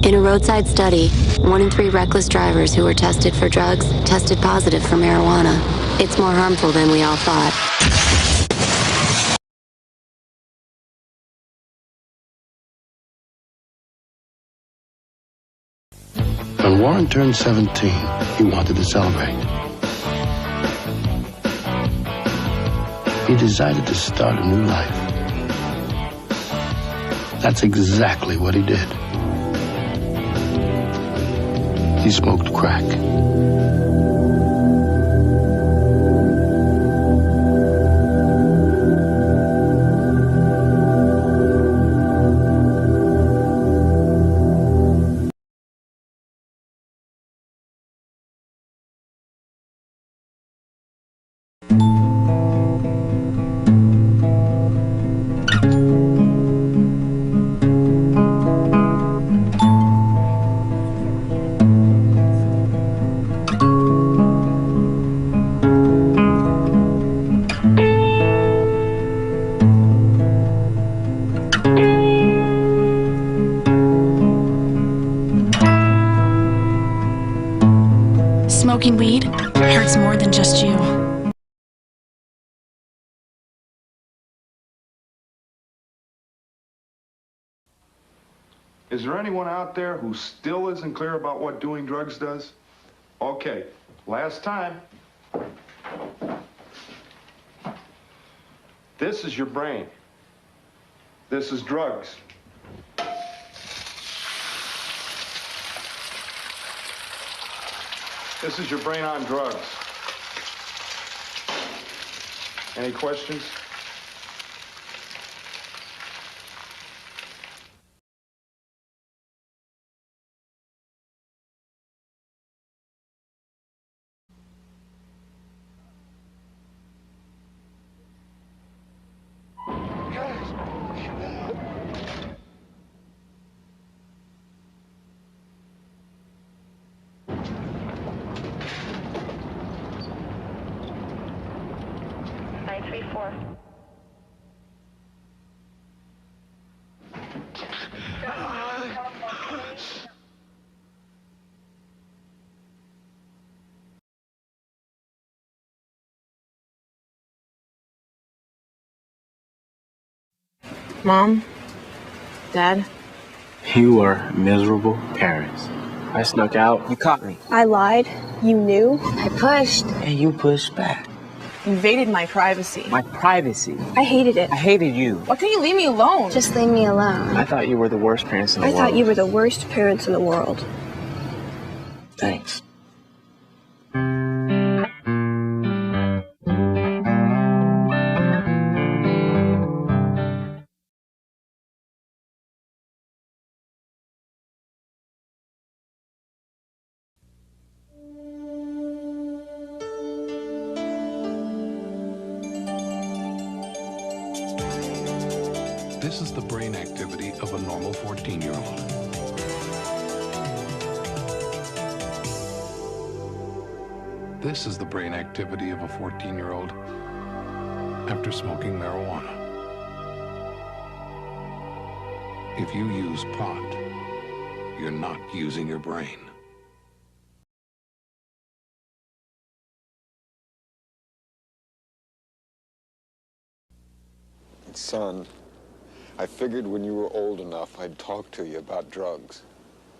In a roadside study, 1 in 3 reckless drivers who were tested for drugs tested positive for marijuana. It's more harmful than we all thought. When Warren turned 17, he wanted to celebrate. He decided to start a new life. That's exactly what he did. He smoked crack. Smoking weed hurts more than just you. Is there anyone out there who still isn't clear about what doing drugs does? Okay, last time. This is your brain. This is drugs. This is your brain on drugs. Any questions? Mom? Dad? You were miserable parents. I snuck out. You caught me. I lied. You knew. I pushed. And you pushed back. You invaded my privacy. My privacy. I hated it. I hated you. Why couldn't you leave me alone? Just leave me alone. I thought you were the worst parents in the world. I thought you were the worst parents in the world. Thanks. This is the brain activity of a normal 14-year-old. This is the brain activity of a 14-year-old after smoking marijuana. If you use pot, you're not using your brain. Son, I figured when you were old enough, I'd talk to you about drugs.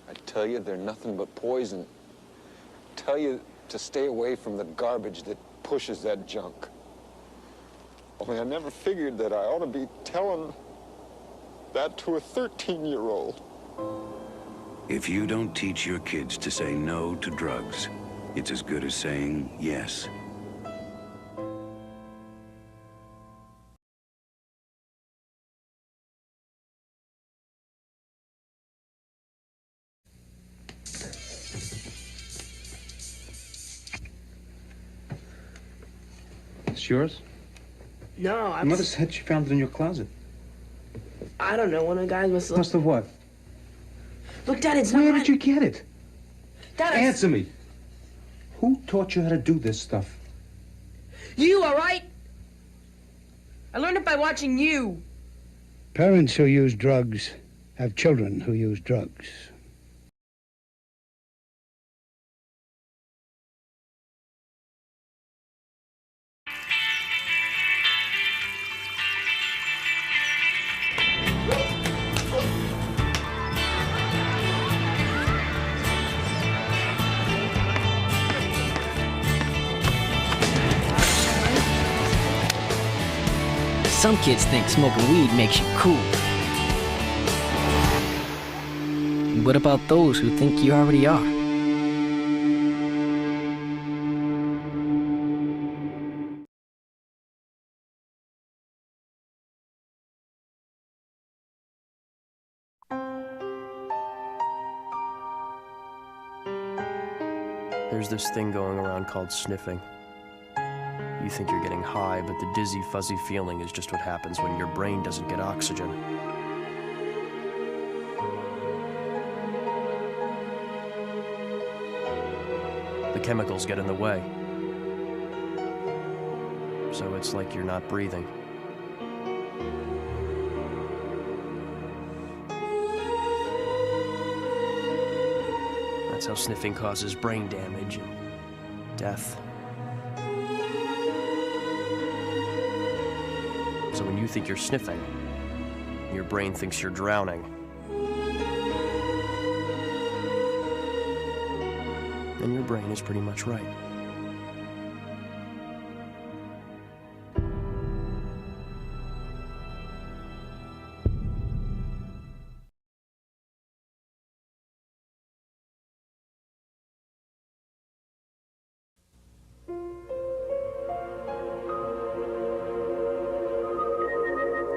I'd tell you they're nothing but poison. Tell you to stay away from the garbage that pushes that junk. Only I never figured that I ought to be telling that to a 13-year-old. If you don't teach your kids to say no to drugs, it's as good as saying yes. It's yours? No, Your mother said she found it in your closet. I don't know. One of the guys must have... Must have what? Look, Dad, it's Where not... did you get it? Dad, Answer me. Who taught you how to do this stuff? You, all right? I learned it by watching you. Parents who use drugs have children who use drugs. Some kids think smoking weed makes you cool. What about those who think you already are? There's this thing going around called sniffing. You think you're getting high, but the dizzy, fuzzy feeling is just what happens when your brain doesn't get oxygen. The chemicals get in the way. So it's like you're not breathing. That's how sniffing causes brain damage and death. So when you think you're sniffing, your brain thinks you're drowning. And your brain is pretty much right.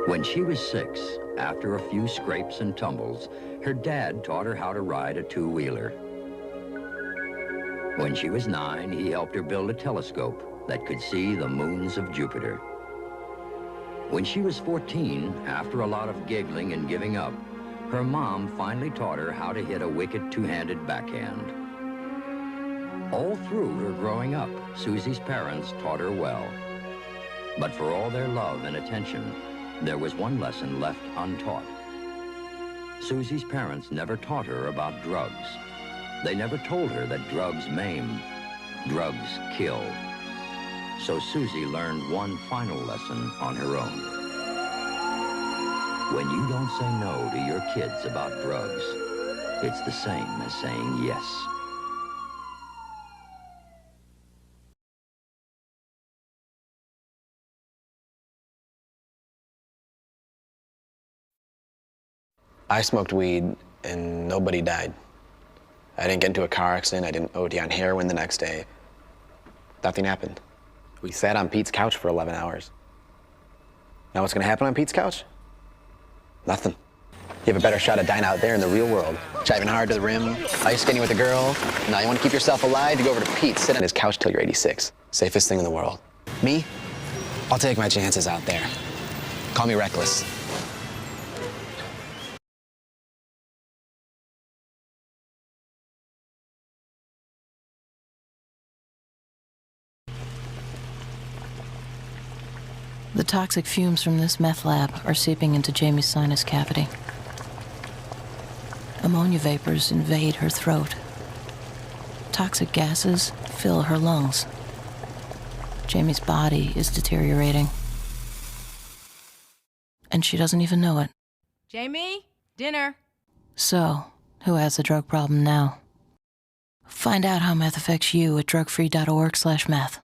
When she was 6, after a few scrapes and tumbles, her dad taught her how to ride a two-wheeler. When she was 9, he helped her build a telescope that could see the moons of Jupiter. When she was 14, after a lot of giggling and giving up, her mom finally taught her how to hit a wicked two-handed backhand. All through her growing up, Susie's parents taught her well. But for all their love and attention, there was one lesson left untaught. Susie's parents never taught her about drugs. They never told her that drugs maim, drugs kill. So Susie learned one final lesson on her own. When you don't say no to your kids about drugs, it's the same as saying yes. I smoked weed and nobody died. I didn't get into a car accident. I didn't OD on heroin the next day. Nothing happened. We sat on Pete's couch for 11 hours. Now what's gonna happen on Pete's couch? Nothing. You have a better shot of dying out there in the real world. Driving hard to the rim, ice skating with a girl. Now you wanna keep yourself alive, you go over to Pete, sit on his couch till you're 86. Safest thing in the world. Me? I'll take my chances out there. Call me reckless. The toxic fumes from this meth lab are seeping into Jamie's sinus cavity. Ammonia vapors invade her throat. Toxic gases fill her lungs. Jamie's body is deteriorating. And she doesn't even know it. Jamie, dinner. So, who has the drug problem now? Find out how meth affects you at drugfree.org/meth.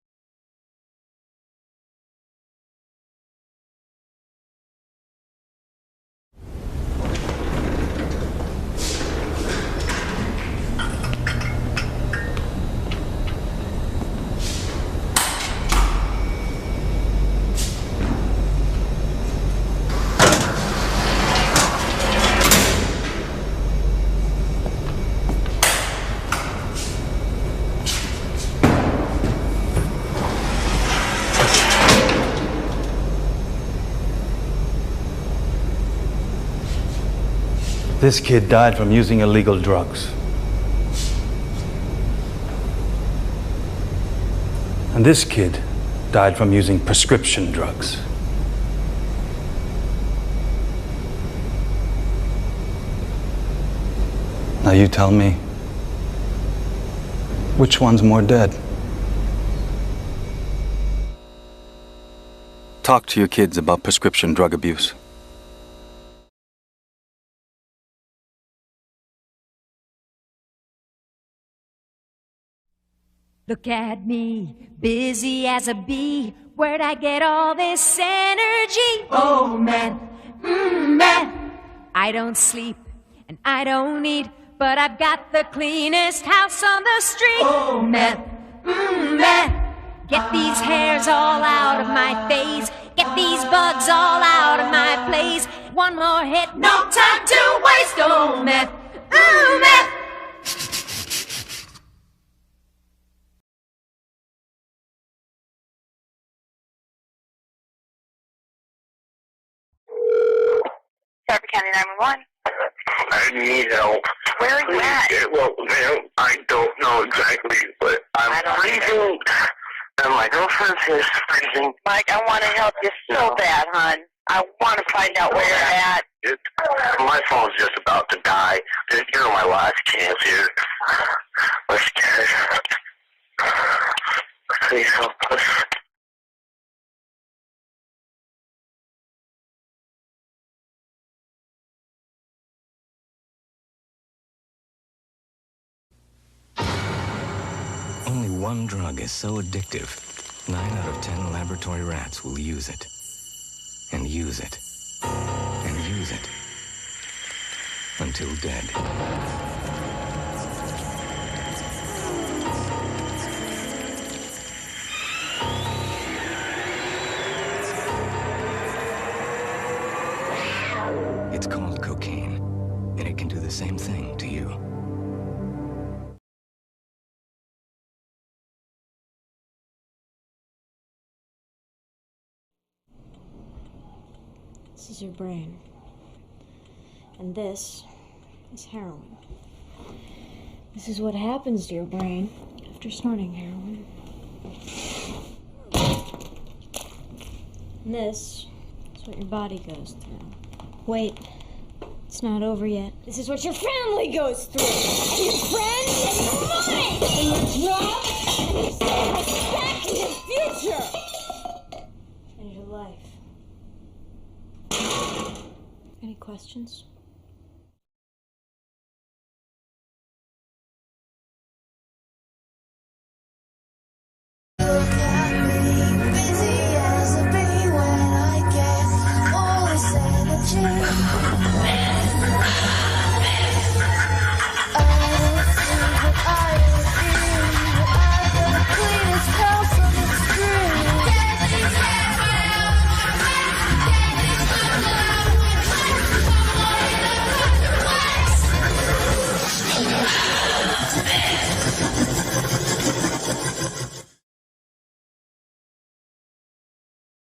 This kid died from using illegal drugs. And this kid died from using prescription drugs. Now you tell me, which one's more dead? Talk to your kids about prescription drug abuse. Look at me, busy as a bee, Where'd I get all this energy? Oh, man, man. I don't sleep and I don't eat, but I've got the cleanest house on the street. Oh, man, man. Get these hairs all out of my face. Get these bugs all out of my place. One more hit, no time to waste. Oh, meth, meth. Suffolk County 911. I need help. Where are you at? Well, ma'am, I don't know exactly, but I'm freezing, and my girlfriend's here is freezing. Mike, I want to help you so bad, hon. I want to find out where you're at. My phone's just about to die. You're my last chance here. We're scared. Please help us. Only one drug is so addictive, 9 out of 10 laboratory rats will use it. And use it. And use it. Until dead. It's called cocaine, and it can do the same thing to you. This is your brain. And this is heroin. This is what happens to your brain after snorting heroin. And this is what your body goes through. Wait, it's not over yet. This is what your family goes through. And your friends, and your money, and your job, and your self-respect, and your future. And your life. Any questions?